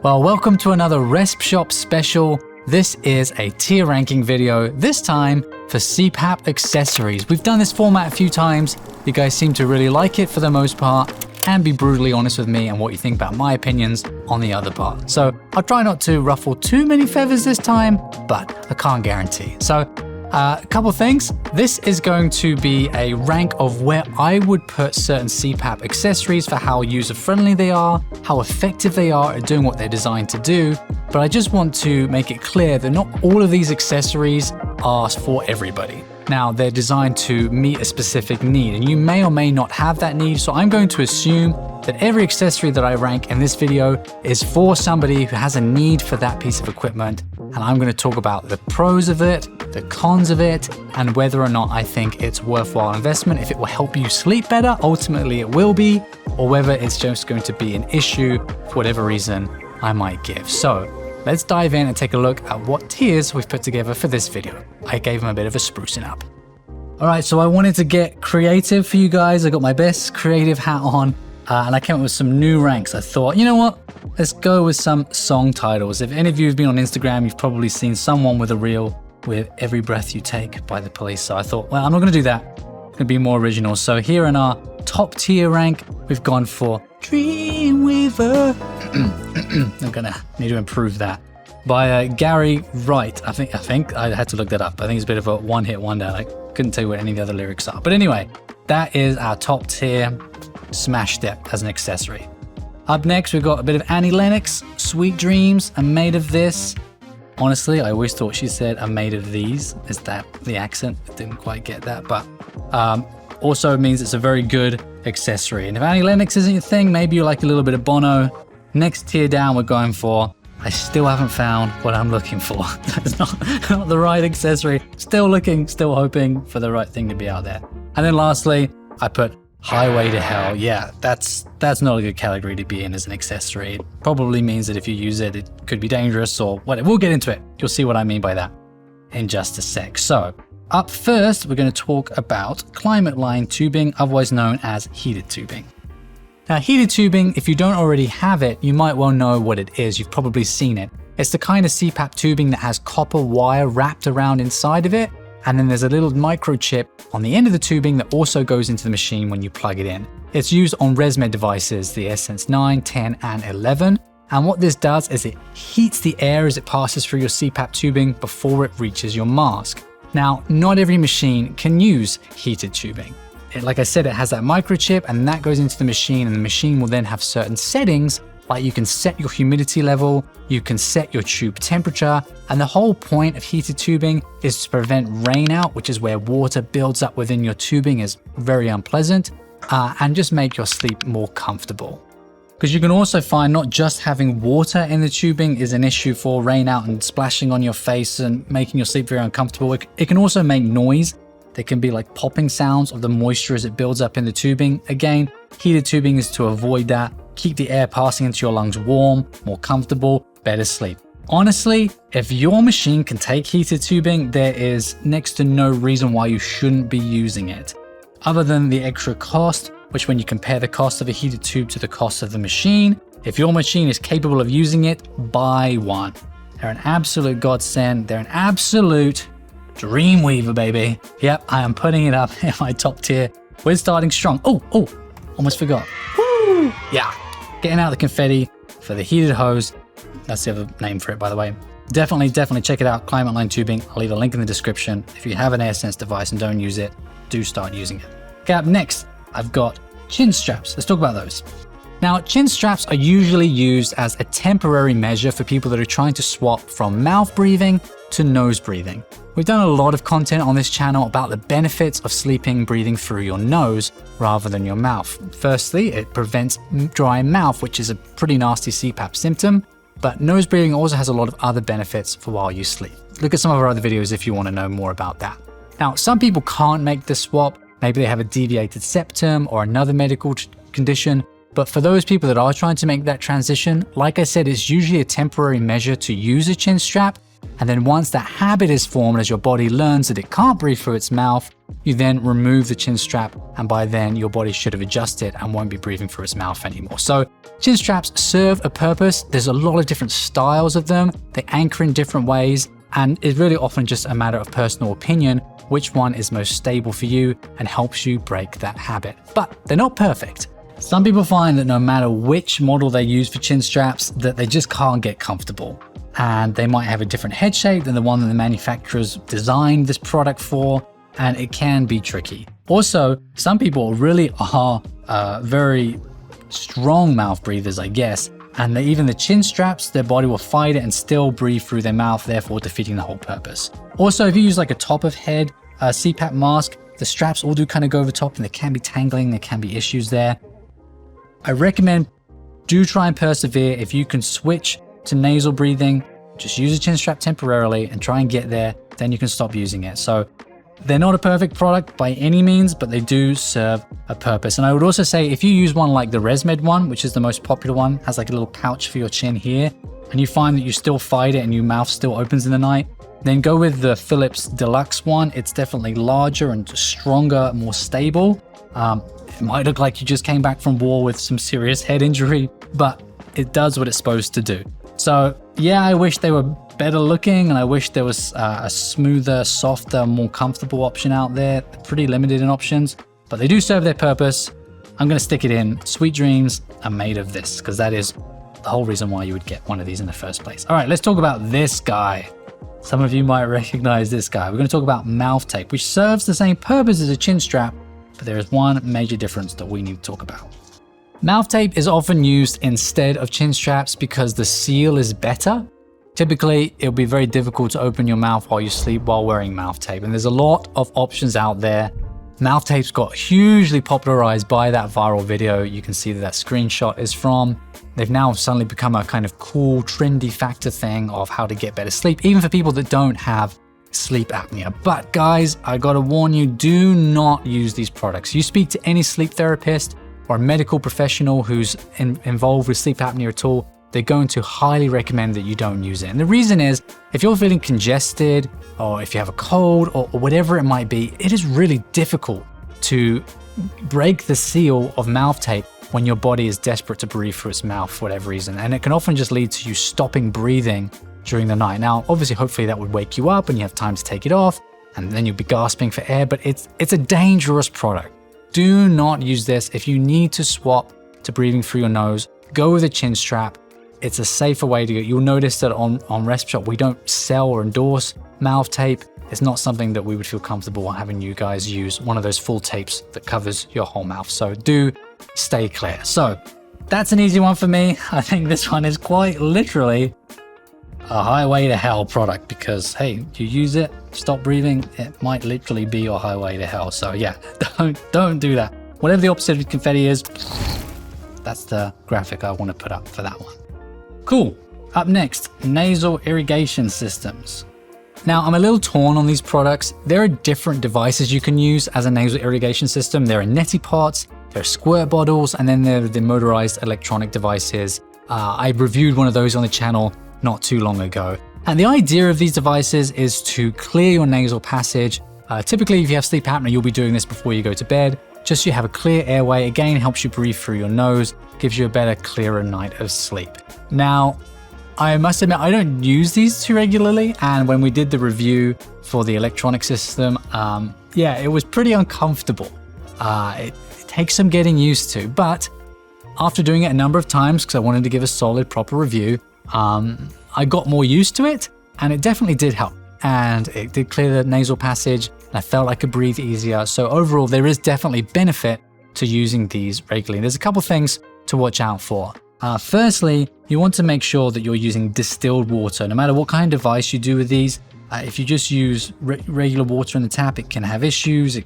Well, welcome to another RespShop Special. This is a tier ranking video, this time for CPAP accessories. We've done this format a few times. You guys seem to really like it for the most part, and be brutally honest with me and what you think about my opinions on the other part. So I'll try not to ruffle too many feathers this time, but I can't guarantee. So a couple things. This is going to be a rank of where I would put certain CPAP accessories for how user-friendly they are, how effective they are at doing what they're designed to do. But I just want to make it clear that not all of these accessories are for everybody. Now, they're designed to meet a specific need, and you may or may not have that need. So I'm going to assume that every accessory that I rank in this video is for somebody who has a need for that piece of equipment. And I'm going to talk about the pros of it, the cons of it, and whether or not I think it's worthwhile investment. If it will help you sleep better, ultimately it will be, or whether it's just going to be an issue for whatever reason I might give. So let's dive in and take a look at what tiers we've put together for this video. I gave them a bit of a sprucing up. All right, so I wanted to get creative for you guys. I got my best creative hat on, and I came up with some new ranks. I thought, you know what? Let's go with some song titles. If any of you have been on Instagram, you've probably seen someone with a reel with Every Breath You Take by The Police. So I thought, well, I'm not gonna do that. I'm gonna be more original. So here in our top tier rank, we've gone for Dreamweaver. I'm gonna need to improve that. By Gary Wright. I think I had to look that up. I think it's a bit of a one-hit wonder. I couldn't tell you what any of the other lyrics are. But anyway, that is our top tier. Smashed it as an accessory. Up next, we've got a bit of Annie Lennox, Sweet Dreams, I'm made of this. Honestly, I always thought she said, I'm made of these. Is that the accent? I didn't quite get that, but also means it's a very good accessory. And if Annie Lennox isn't your thing, maybe you like a little bit of Bono. Next tier down, we're going for, I still haven't found what I'm looking for. That's not the right accessory. Still looking, still hoping for the right thing to be out there. And then lastly, I put Highway to Hell. Yeah, that's not a good category to be in as an accessory. It probably means that if you use it, it could be dangerous or whatever. We'll get into it. You'll see what I mean by that in just a sec. So up first, we're going to talk about ClimateLine Tubing, otherwise known as heated tubing. Now, heated tubing, if you don't already have it, you might well know what it is. You've probably seen it. It's the kind of CPAP tubing that has copper wire wrapped around inside of it. And then there's a little microchip on the end of the tubing that also goes into the machine when you plug it in. It's used on ResMed devices, the Essence 9, 10, and 11. And what this does is it heats the air as it passes through your CPAP tubing before it reaches your mask. Now, not every machine can use heated tubing. Like I said, it has that microchip and that goes into the machine, and the machine will then have certain settings, like you can set your humidity level, you can set your tube temperature, and the whole point of heated tubing is to prevent rain out, which is where water builds up within your tubing, is very unpleasant, and just make your sleep more comfortable. Because you can also find not just having water in the tubing is an issue for rain out and splashing on your face and making your sleep very uncomfortable. It can also make noise. There can be like popping sounds of the moisture as it builds up in the tubing. Again, heated tubing is to avoid that. Keep the air passing into your lungs warm, more comfortable, better sleep. Honestly, if your machine can take heated tubing, there is next to no reason why you shouldn't be using it. Other than the extra cost, which when you compare the cost of a heated tube to the cost of the machine, if your machine is capable of using it, buy one. They're an absolute godsend. They're an absolute Dreamweaver, baby. Yep, I am putting it up in my top tier. We're starting strong. Oh, almost forgot. Woo! Yeah, getting out the confetti for the heated hose. That's the other name for it, by the way. Definitely check it out, ClimateLine Tubing. I'll leave a link in the description. If you have an AirSense device and don't use it, do start using it. Okay, up next, I've got chin straps. Let's talk about those. Now, chin straps are usually used as a temporary measure for people that are trying to swap from mouth breathing to nose breathing. We've done a lot of content on this channel about the benefits of breathing through your nose rather than your mouth. Firstly, it prevents dry mouth, which is a pretty nasty CPAP symptom, but nose breathing also has a lot of other benefits for while you sleep. Look at some of our other videos if you want to know more about that. Now, some people can't make the swap. Maybe they have a deviated septum or another medical condition. But for those people that are trying to make that transition, like I said, it's usually a temporary measure to use a chin strap. And then once that habit is formed, as your body learns that it can't breathe through its mouth, you then remove the chin strap, and by then your body should have adjusted and won't be breathing through its mouth anymore. So chin straps serve a purpose. There's a lot of different styles of them. They anchor in different ways, and it's really often just a matter of personal opinion which one is most stable for you and helps you break that habit. But they're not perfect. Some people find that no matter which model they use for chin straps, that they just can't get comfortable. And they might have a different head shape than the one that the manufacturers designed this product for, and it can be tricky. Also, some people really are very strong mouth breathers, I guess, and even the chin straps, their body will fight it and still breathe through their mouth, therefore defeating the whole purpose. Also, if you use like a top of head CPAP mask, the straps all do kind of go over top, and there can be tangling, there can be issues there. I recommend do try and persevere. If you can switch to nasal breathing, just use a chin strap temporarily and try and get there, then you can stop using it. So they're not a perfect product by any means, but they do serve a purpose. And I would also say if you use one like the ResMed one, which is the most popular one, has like a little pouch for your chin here, and you find that you still fight it and your mouth still opens in the night, then go with the Philips Deluxe one. It's definitely larger and stronger, more stable. It might look like you just came back from war with some serious head injury, but it does what it's supposed to do. So yeah, I wish they were better looking, and I wish there was a smoother, softer, more comfortable option out there. They're pretty limited in options, but they do serve their purpose. I'm gonna stick it in. Sweet dreams are made of this, because that is the whole reason why you would get one of these in the first place. All right, let's talk about this guy. Some of you might recognize this guy. We're gonna talk about mouth tape, which serves the same purpose as a chin strap, but there is one major difference that we need to talk about. Mouth tape is often used instead of chin straps because the seal is better. Typically, it'll be very difficult to open your mouth while you sleep while wearing mouth tape, and there's a lot of options out there. Mouth tape's got hugely popularized by that viral video you can see that screenshot is from. They've now suddenly become a kind of cool, trendy factor thing of how to get better sleep, even for people that don't have sleep apnea. But guys, I gotta warn you, do not use these products. You speak to any sleep therapist or a medical professional who's involved with sleep apnea at all, they're going to highly recommend that you don't use it. And the reason is, if you're feeling congested, or if you have a cold, or whatever it might be, it is really difficult to break the seal of mouth tape when your body is desperate to breathe through its mouth for whatever reason. And it can often just lead to you stopping breathing during the night. Now, obviously, hopefully that would wake you up and you have time to take it off, and then you'll be gasping for air, but it's a dangerous product. Do not use this. If you need to swap to breathing through your nose, go with a chin strap. It's a safer way to go. You'll notice that on RespShop, we don't sell or endorse mouth tape. It's not something that we would feel comfortable having you guys use, one of those full tapes that covers your whole mouth. So do stay clear. So that's an easy one for me. I think this one is quite literally a highway to hell product, because hey, you use it, stop breathing, it might literally be your highway to hell. So yeah, don't do that. Whatever the opposite of confetti is, that's the graphic I want to put up for that one. Cool. Up next, nasal irrigation systems. Now, I'm a little torn on these products. There are different devices you can use as a nasal irrigation system. There are neti pots, there are squirt bottles, and then there are the motorized electronic devices. I reviewed one of those on the channel not too long ago. And the idea of these devices is to clear your nasal passage. Typically, if you have sleep apnea, you'll be doing this before you go to bed. Just so you have a clear airway. Again, helps you breathe through your nose, gives you a better, clearer night of sleep. Now, I must admit, I don't use these too regularly. And when we did the review for the electronic system, yeah, it was pretty uncomfortable. It takes some getting used to, but after doing it a number of times, because I wanted to give a solid, proper review, I got more used to it, and it definitely did help. And it did clear the nasal passage, and I felt I could breathe easier. So overall, there is definitely benefit to using these regularly. There's a couple things to watch out for. Firstly, you want to make sure that you're using distilled water, no matter what kind of device you do with these. If you just use regular water in the tap, it can have issues.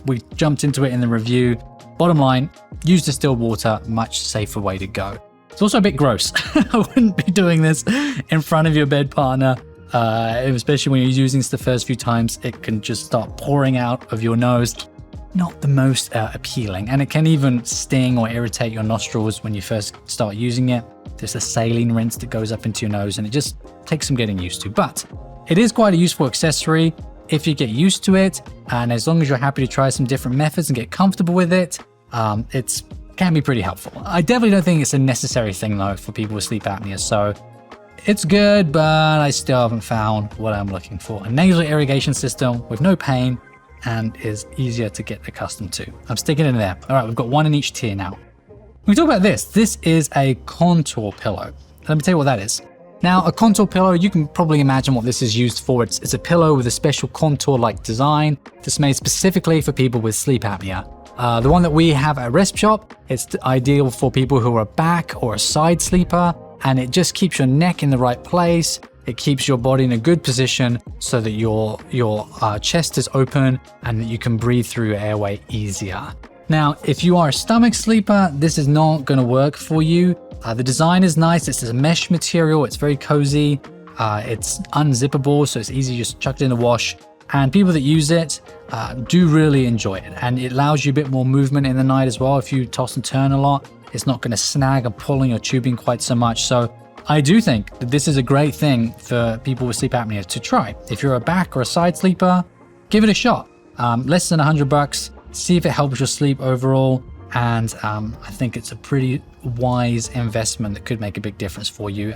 We jumped into it in the review. Bottom line, use distilled water, much safer way to go. It's also a bit gross. I wouldn't be doing this in front of your bed partner, especially when you're using this the first few times. It can just start pouring out of your nose. Not the most appealing, and it can even sting or irritate your nostrils when you first start using it. There's a saline rinse that goes up into your nose, and it just takes some getting used to. But It is quite a useful accessory if you get used to it, and as long as you're happy to try some different methods and get comfortable with it, it can be pretty helpful. I definitely don't think it's a necessary thing though for people with sleep apnea, so it's good, but I still haven't found what I'm looking for. A nasal irrigation system with no pain and is easier to get accustomed to. I'm sticking it in there. All right, we've got one in each tier now. We talk about this. This is a contour pillow. Let me tell you what that is. Now, a contour pillow, you can probably imagine what this is used for. It's a pillow with a special contour-like design that's made specifically for people with sleep apnea. The one that we have at RespShop, it's ideal for people who are a back or a side sleeper, and it just keeps your neck in the right place. It keeps your body in a good position so that your chest is open and that you can breathe through your airway easier. Now, if you are a stomach sleeper, this is not going to work for you. The design is nice. It's a mesh material. It's very cozy. It's unzippable, so it's easy to just chuck it in the wash. And people that use it do really enjoy it. And it allows you a bit more movement in the night as well. If you toss and turn a lot, it's not going to snag and pull on your tubing quite so much. So I do think that this is a great thing for people with sleep apnea to try. If you're a back or a side sleeper, give it a shot. Less than $100. See if it helps your sleep overall. And I think it's a pretty wise investment that could make a big difference for you.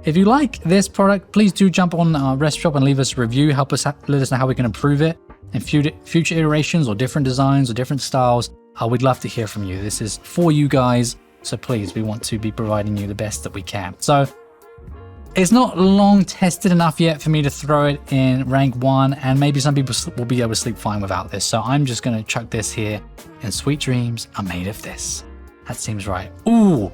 If you like this product, please do jump on RespShop and leave us a review. Let us know how we can improve it in future iterations or different designs or different styles. We'd love to hear from you. This is for you guys. So please, we want to be providing you the best that we can. So it's not long tested enough yet for me to throw it in rank 1, and maybe some people will be able to sleep fine without this. So I'm just going to chuck this here, and sweet dreams are made of this. That seems right. Ooh,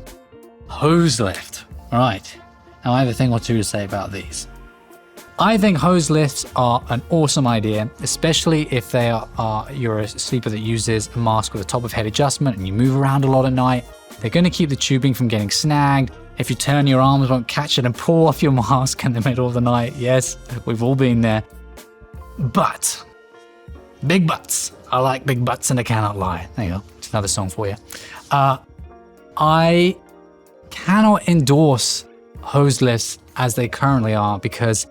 hose lift. All right. Now I have a thing or two to say about these. I think hose lifts are an awesome idea, especially if you're a sleeper that uses a mask with a top of head adjustment and you move around a lot at night. They're going to keep the tubing from getting snagged. If you turn, your arms won't catch it and pull off your mask in the middle of the night. Yes, we've all been there. But, big butts. I like big butts and I cannot lie. There you go. It's another song for you. I cannot endorse hose lifts as they currently are because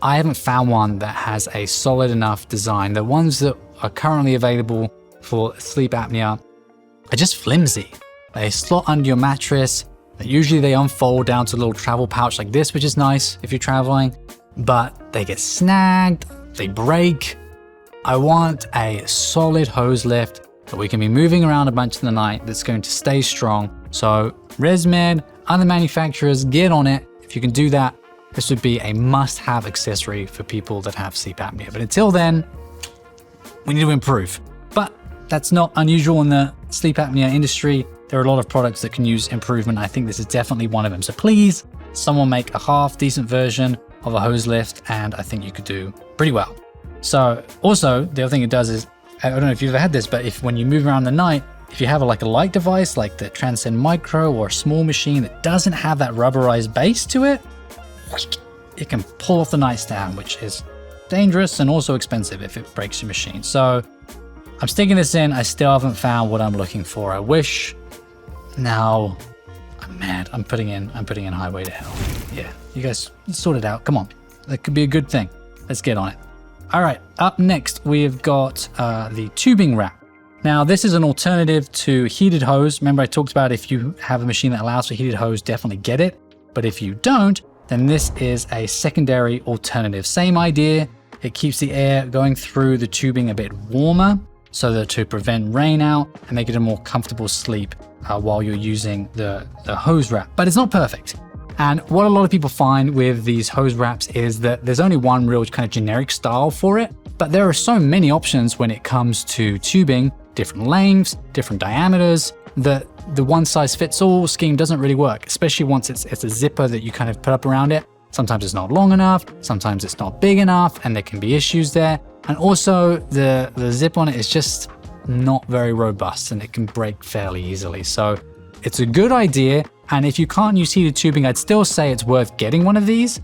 I haven't found one that has a solid enough design. The ones that are currently available for sleep apnea are just flimsy. They slot under your mattress. Usually they unfold down to a little travel pouch like this, which is nice if you're traveling, but they get snagged, they break. I want a solid hose lift that we can be moving around a bunch in the night that's going to stay strong. So ResMed, other manufacturers, get on it. If you can do that, this would be a must-have accessory for people that have sleep apnea. But until then, we need to improve. But that's not unusual in the sleep apnea industry. There are a lot of products that can use improvement. I think this is definitely one of them. So please, someone make a half decent version of a hose lift, and I think you could do pretty well. So also, the other thing it does is, I don't know if you've ever had this, but when you move around the night, if you have a light device like the Transcend Micro or a small machine that doesn't have that rubberized base to it, it can pull off the nightstand, which is dangerous and also expensive if it breaks your machine. So I'm sticking this in. I still haven't found what I'm looking for. I wish. Now I'm mad. I'm putting in Highway to Hell. Yeah, you guys sort it out. Come on. That could be a good thing. Let's get on it. All right, up next, we've got the tubing wrap. Now, this is an alternative to heated hose. Remember, I talked about if you have a machine that allows for heated hose, definitely get it. But if you don't, then this is a secondary alternative. Same idea. It keeps the air going through the tubing a bit warmer so that to prevent rain out and make it a more comfortable sleep while you're using the hose wrap. But it's not perfect. And what a lot of people find with these hose wraps is that there's only one real kind of generic style for it, but there are so many options when it comes to tubing, different lengths, different diameters, that the one-size-fits-all scheme doesn't really work, especially once it's a zipper that you kind of put up around it. Sometimes it's not long enough, sometimes it's not big enough, and there can be issues there. And also the zip on it is just not very robust and it can break fairly easily. So it's a good idea. And if you can't use heated tubing, I'd still say it's worth getting one of these,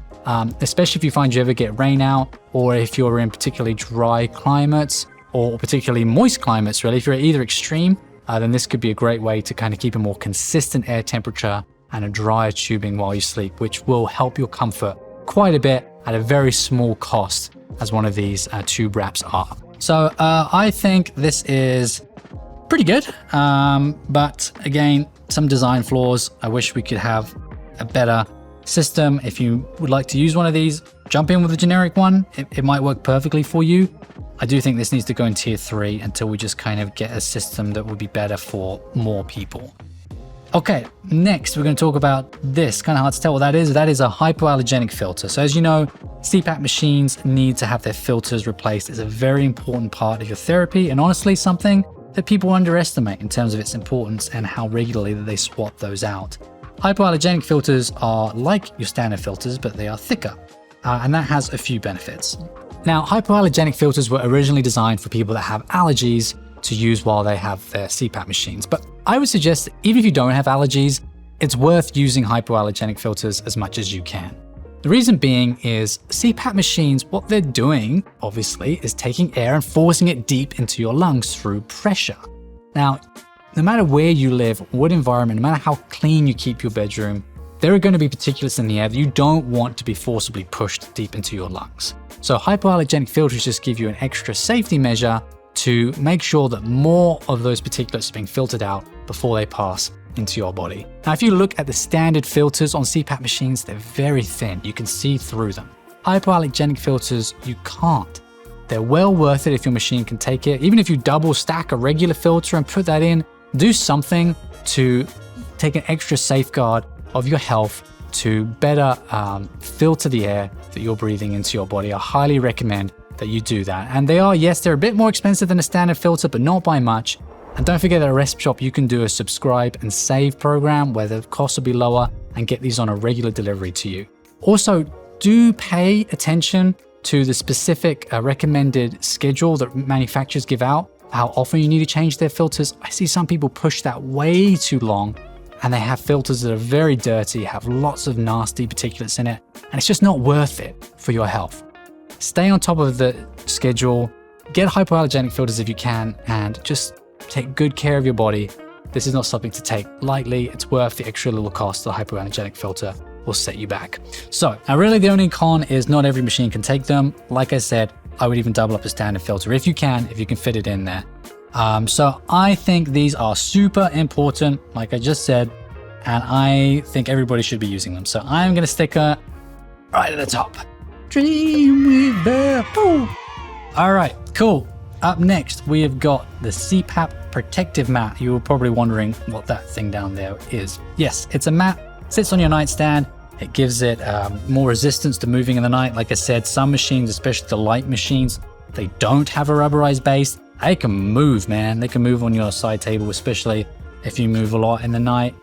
especially if you find you ever get rain out, or if you're in particularly dry climates or particularly moist climates, really. If you're at either extreme, then this could be a great way to kind of keep a more consistent air temperature and a drier tubing while you sleep, which will help your comfort quite a bit. at a very small cost as one of these tube wraps are. So I think this is pretty good, but again, some design flaws. I wish we could have a better system. If you would like to use one of these, jump in with a generic one. It might work perfectly for you. I do think this needs to go in tier 3 until we just kind of get a system that would be better for more people. Okay, next we're going to talk about this. Kind of hard to tell what that is. That is a hypoallergenic filter. So as you know, CPAP machines need to have their filters replaced. It's a very important part of your therapy, and honestly something that people underestimate in terms of its importance and how regularly that they swap those out. Hypoallergenic filters are like your standard filters, but they are thicker, and that has a few benefits. Now, hypoallergenic filters were originally designed for people that have allergies to use while they have their CPAP machines. But I would suggest that even if you don't have allergies, it's worth using hypoallergenic filters as much as you can. The reason being is CPAP machines, what they're doing, obviously, is taking air and forcing it deep into your lungs through pressure. Now, no matter where you live, what environment, no matter how clean you keep your bedroom, there are going to be particulates in the air that you don't want to be forcibly pushed deep into your lungs. So hypoallergenic filters just give you an extra safety measure to make sure that more of those particulates are being filtered out before they pass into your body. Now, if you look at the standard filters on CPAP machines, they're very thin. You can see through them. Hypoallergenic filters, you can't. They're well worth it if your machine can take it. Even if you double stack a regular filter and put that in, do something to take an extra safeguard of your health to better filter the air that you're breathing into your body. I highly recommend that you do that. And they are, yes, they're a bit more expensive than a standard filter, but not by much. And don't forget that at RespShop, you can do a subscribe and save program where the cost will be lower and get these on a regular delivery to you. Also, do pay attention to the specific recommended schedule that manufacturers give out, how often you need to change their filters. I see some people push that way too long, and they have filters that are very dirty, have lots of nasty particulates in it, and it's just not worth it for your health. Stay on top of the schedule, get hypoallergenic filters if you can, and just take good care of your body. This is not something to take lightly. It's worth the extra little cost. The hypoallergenic filter will set you back. So now really the only con is not every machine can take them. Like I said, I would even double up a standard filter if you can fit it in there. So I think these are super important, like I just said, and I think everybody should be using them. So I'm going to stick right at the top. Dream with the Pooh. All right, cool. Up next, we have got the CPAP protective mat. You were probably wondering what that thing down there is. Yes, it's a mat, sits on your nightstand. It gives it more resistance to moving in the night. Like I said, some machines, especially the light machines, they don't have a rubberized base. They can move, man. They can move on your side table, especially if you move a lot in the night.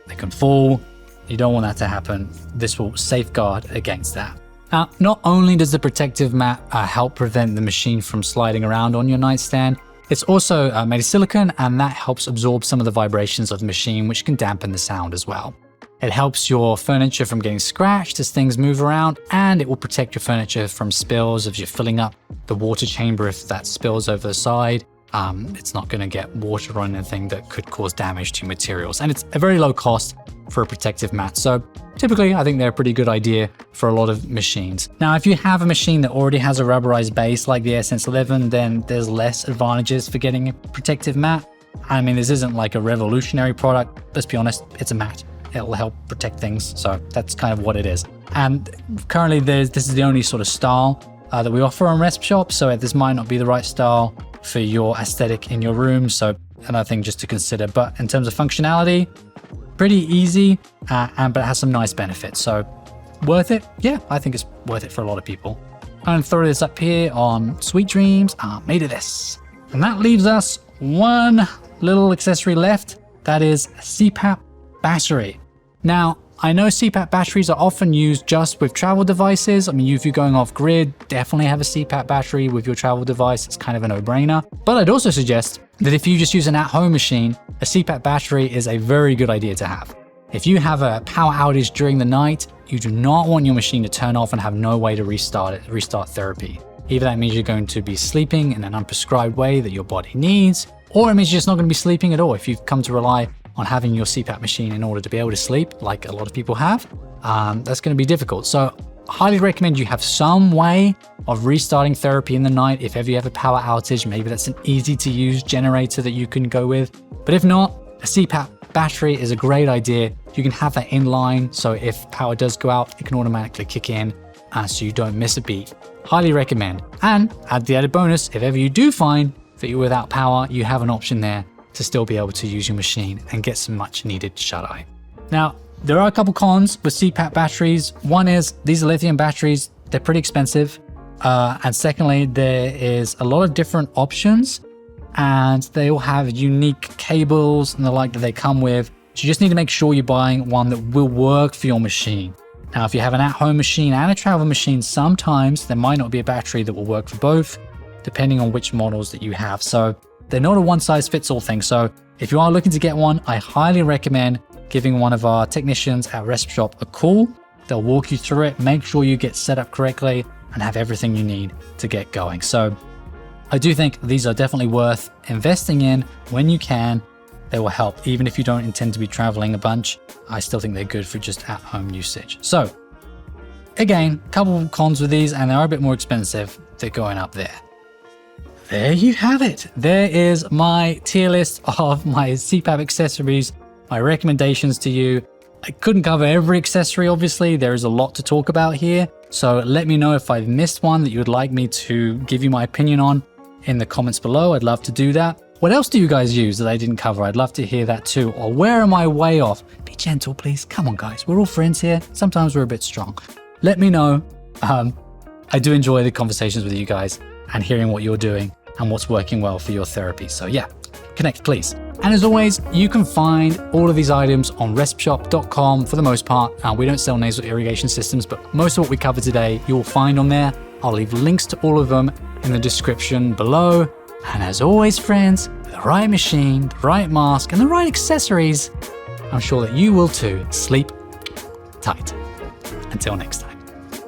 They can fall. You don't want that to happen. This will safeguard against that. Now, not only does the protective mat help prevent the machine from sliding around on your nightstand, it's also made of silicone, and that helps absorb some of the vibrations of the machine, which can dampen the sound as well. It helps your furniture from getting scratched as things move around, and it will protect your furniture from spills if you're filling up the water chamber. If that spills over the side, it's not going to get water on anything that could cause damage to materials. And it's a very low cost for a protective mat. So typically, I think they're a pretty good idea for a lot of machines. Now, if you have a machine that already has a rubberized base like the AirSense 11, then there's less advantages for getting a protective mat. I mean, this isn't like a revolutionary product. Let's be honest, it's a mat. It'll help protect things. So that's kind of what it is. And currently, this is the only sort of style that we offer on RespShop. So this might not be the right style for your aesthetic in your room. So another thing just to consider. But in terms of functionality, pretty easy, but it has some nice benefits. So worth it? Yeah, I think it's worth it for a lot of people. I'm going to throw this up here on Sweet Dreams made of this. And that leaves us one little accessory left. That is a CPAP battery. Now, I know CPAP batteries are often used just with travel devices. I mean, if you're going off grid, definitely have a CPAP battery with your travel device. It's kind of a no-brainer. But I'd also suggest that if you just use an at-home machine, a CPAP battery is a very good idea to have. If you have a power outage during the night, you do not want your machine to turn off and have no way to restart therapy. Either that means you're going to be sleeping in an unprescribed way that your body needs, or it means you're just not going to be sleeping at all. If you've come to rely on having your CPAP machine in order to be able to sleep, like a lot of people have, that's going to be difficult. So highly recommend you have some way of restarting therapy in the night. If ever you have a power outage, maybe that's an easy to use generator that you can go with. But if not, a CPAP battery is a great idea. You can have that in line, so if power does go out, it can automatically kick in so you don't miss a beat. Highly recommend. And add the added bonus, if ever you do find that you're without power, you have an option there to still be able to use your machine and get some much needed shut-eye. Now, there are a couple cons with CPAP batteries. One is these are lithium batteries, they're pretty expensive. And secondly, there is a lot of different options and they all have unique cables and the like that they come with. So you just need to make sure you're buying one that will work for your machine. Now, if you have an at-home machine and a travel machine, sometimes there might not be a battery that will work for both, depending on which models that you have. So they're not a one-size-fits-all thing. So if you are looking to get one, I highly recommend giving one of our technicians at RespShop a call. They'll walk you through it, make sure you get set up correctly, and have everything you need to get going. So I do think these are definitely worth investing in when you can. They will help. Even if you don't intend to be traveling a bunch, I still think they're good for just at-home usage. So again, a couple of cons with these, and they are a bit more expensive. They're going up there. There you have it. There is my tier list of my CPAP accessories, my recommendations to you. I couldn't cover every accessory, obviously. There is a lot to talk about here. So let me know if I've missed one that you would like me to give you my opinion on in the comments below. I'd love to do that. What else do you guys use that I didn't cover? I'd love to hear that too. Or where am I way off? Be gentle, please. Come on, guys. We're all friends here. Sometimes we're a bit strong. Let me know. I do enjoy the conversations with you guys and hearing what you're doing and what's working well for your therapy. So yeah, connect, please. And as always, you can find all of these items on RespShop.com for the most part. We don't sell nasal irrigation systems, but most of what we covered today, you will find on there. I'll leave links to all of them in the description below. And as always, friends, with the right machine, the right mask, and the right accessories, I'm sure that you will too. Sleep tight. Until next time.